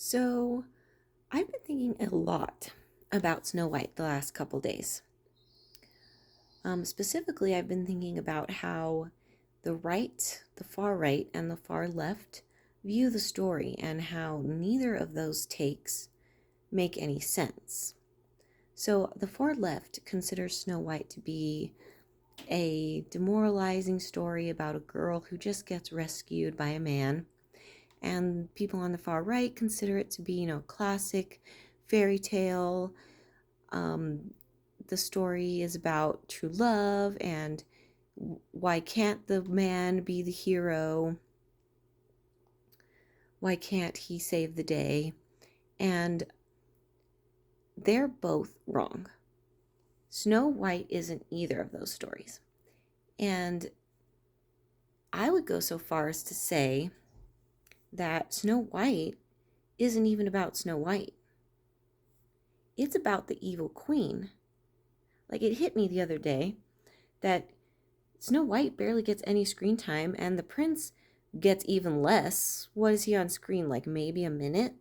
So, I've been thinking a lot about Snow White the last couple days. Specifically, I've been thinking about how the far right, and the far left view the story, and how neither of those takes make any sense. So, the far left considers Snow White to be a demoralizing story about a girl who just gets rescued by a man. And people on the far right consider it to be, classic fairy tale. Um, the story is about true love and why can't the man be the hero? Why can't he save the day? And they're both wrong. Snow White isn't either of those stories. And I would go so far as to say that Snow White isn't even about Snow White. It's about the evil queen. Like, it hit me the other day that Snow White barely gets any screen time, and the prince gets even less. What is he on screen? Like maybe a minute?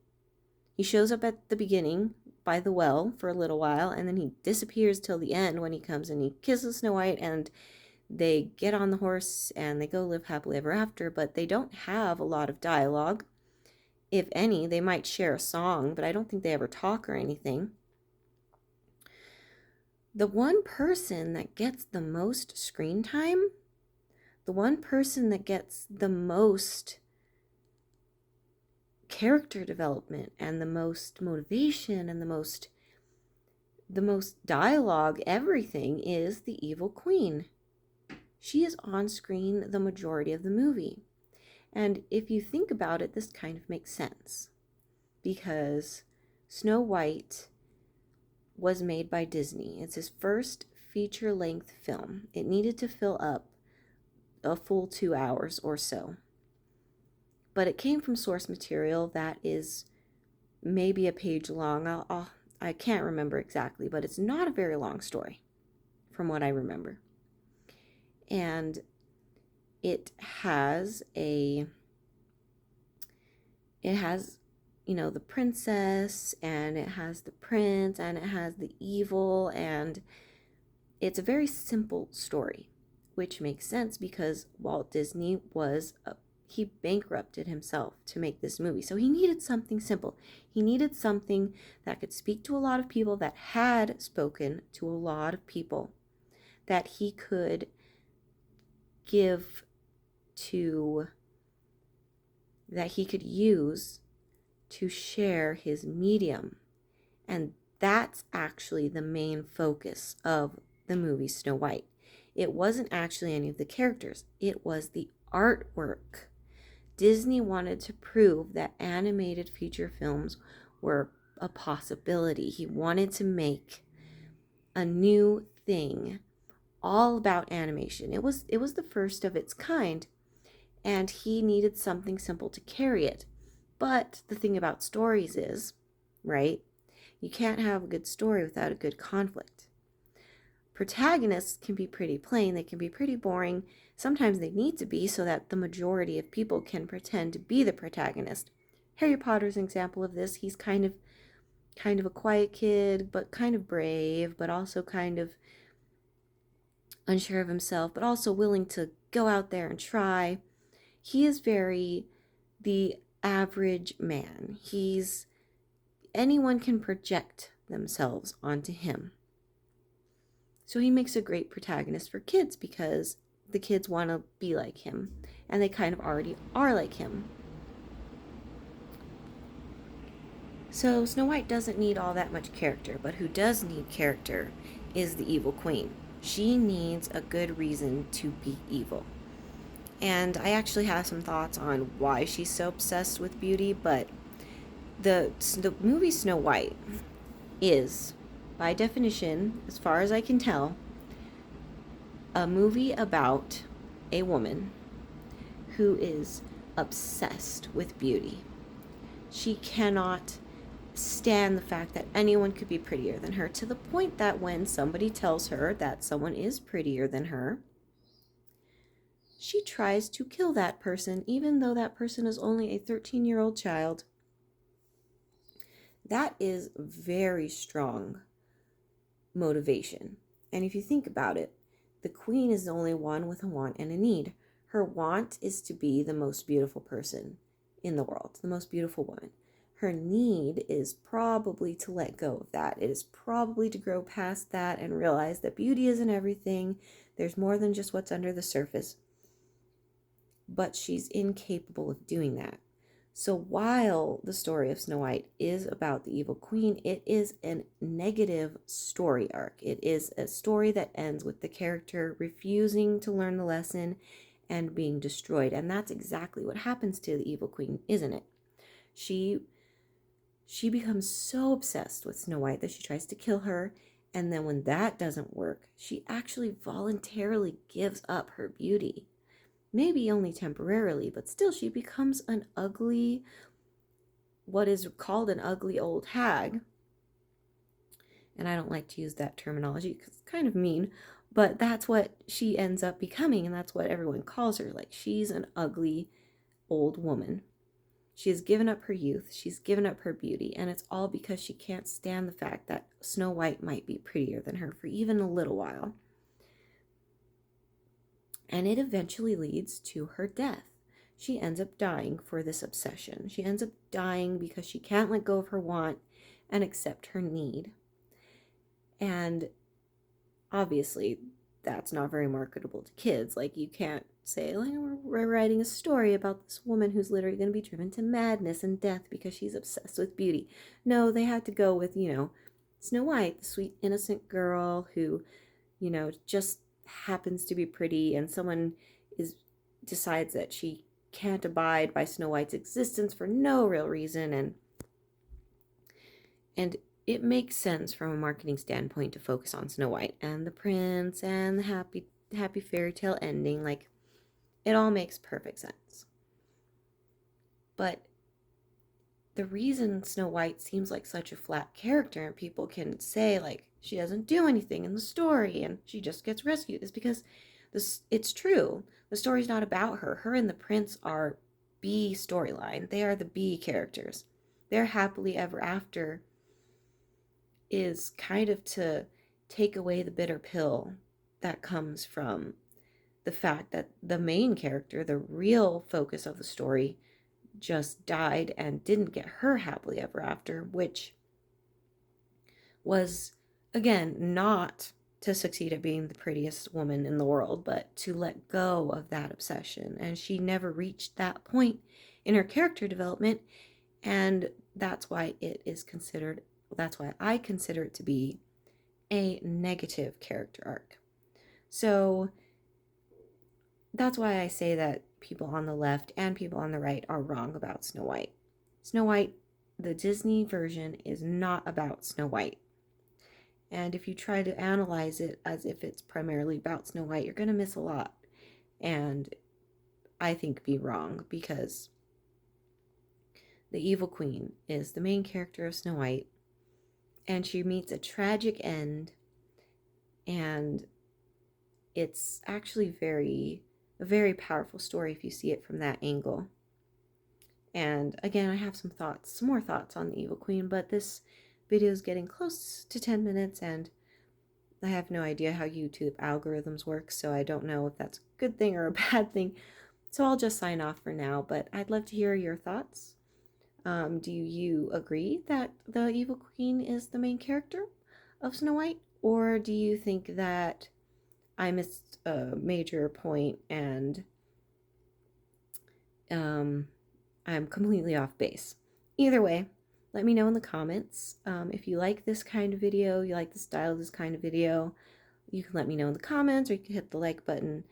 He shows up at the beginning by the well for a little while, and then he disappears till the end when he comes and he kisses Snow White, and they get on the horse and they go live happily ever after, but they don't have a lot of dialogue. If any, they might share a song, but I don't think they ever talk or anything. The one person that gets the most screen time, the one person that gets the most character development and the most motivation and the most dialogue, everything, is the evil queen. She is on screen the majority of the movie. And if you think about it, this kind of makes sense, because Snow White was made by Disney. It's his first feature-length film. It needed to fill up a full 2 hours or so. But it came from source material that is maybe a page long. I can't remember exactly, but it's not a very long story from what I remember. And it has the princess, and it has the prince, and it has the evil, and it's a very simple story, which makes sense because Walt Disney he bankrupted himself to make this movie. So he needed something simple. He needed something that could speak to a lot of people, that had spoken to a lot of people, that he could use to share his medium. And that's actually the main focus of the movie Snow White. It wasn't actually any of the characters. It was the artwork. Disney wanted to prove that animated feature films were a possibility. He wanted to make a new thing all about animation. It was the first of its kind, and he needed something simple to carry it. But the thing about stories is, right, you can't have a good story without a good conflict. Protagonists can be pretty plain, they can be pretty boring. Sometimes they need to be so that the majority of people can pretend to be the protagonist. Harry Potter's an example of this. He's kind of a quiet kid, but kind of brave, but also kind of unsure of himself, but also willing to go out there and try. He is very the average man. Anyone can project themselves onto him. So he makes a great protagonist for kids because the kids want to be like him, and they kind of already are like him. So Snow White doesn't need all that much character, but who does need character is the evil queen. She needs a good reason to be evil. And I actually have some thoughts on why she's so obsessed with beauty, but the movie Snow White is, by definition, as far as I can tell, a movie about a woman who is obsessed with beauty. She cannot stand the fact that anyone could be prettier than her, to the point that when somebody tells her that someone is prettier than her, she tries to kill that person, even though that person is only a 13-year-old child. That is very strong motivation. And if you think about it, the queen is the only one with a want and a need. Her want is to be the most beautiful person in the world, the most beautiful woman. Her need is probably to let go of that. It is probably to grow past that and realize that beauty isn't everything. There's more than just what's under the surface. But she's incapable of doing that. So while the story of Snow White is about the evil queen, it is a negative story arc. It is a story that ends with the character refusing to learn the lesson and being destroyed. And that's exactly what happens to the evil queen, isn't it? She becomes so obsessed with Snow White that she tries to kill her. And then when that doesn't work, she actually voluntarily gives up her beauty. Maybe only temporarily, but still she becomes an ugly, what is called an ugly old hag. And I don't like to use that terminology because it's kind of mean, but that's what she ends up becoming, and that's what everyone calls her. Like, she's an ugly old woman. She has given up her youth, she's given up her beauty, and it's all because she can't stand the fact that Snow White might be prettier than her for even a little while. And it eventually leads to her death. She ends up dying for this obsession. She ends up dying because she can't let go of her want and accept her need. And obviously, that's not very marketable to kids. Like, you can't say, like, we're writing a story about this woman who's literally going to be driven to madness and death because she's obsessed with beauty. No, they had to go with, Snow White, the sweet, innocent girl who, just happens to be pretty, and someone decides that she can't abide by Snow White's existence for no real reason, and it makes sense from a marketing standpoint to focus on Snow White and the prince and the happy fairy tale ending. Like, it all makes perfect sense. But the reason Snow White seems like such a flat character and people can say, like, she doesn't do anything in the story and she just gets rescued is because it's true. The story's not about her. Her and the prince are B storyline. They are the B characters. Their happily ever after is kind of to take away the bitter pill that comes from the fact that the main character, the real focus of the story, just died and didn't get her happily ever after, which was, again, not to succeed at being the prettiest woman in the world, but to let go of that obsession. And she never reached that point in her character development, and that's why I consider it to be a negative character arc. So that's why I say that people on the left and people on the right are wrong about Snow White. Snow White, the Disney version, is not about Snow White. And if you try to analyze it as if it's primarily about Snow White, you're going to miss a lot. And I think be wrong, because the evil queen is the main character of Snow White, and she meets a tragic end, and it's actually a very powerful story if you see it from that angle. And again, I have some more thoughts on the evil queen, but this video is getting close to 10 minutes, and I have no idea how YouTube algorithms work, so I don't know if that's a good thing or a bad thing. So I'll just sign off for now, but I'd love to hear your thoughts. Do you agree that the evil queen is the main character of Snow White? Or do you think that I missed a major point and I'm completely off base? Either way, let me know in the comments. If you like this kind of video, you like the style of this kind of video, you can let me know in the comments, or you can hit the like button.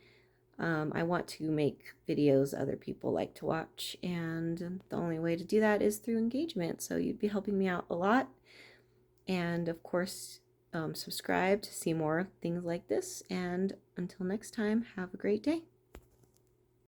I want to make videos other people like to watch, and the only way to do that is through engagement, so you'd be helping me out a lot. And of course, subscribe to see more things like this, and until next time, have a great day.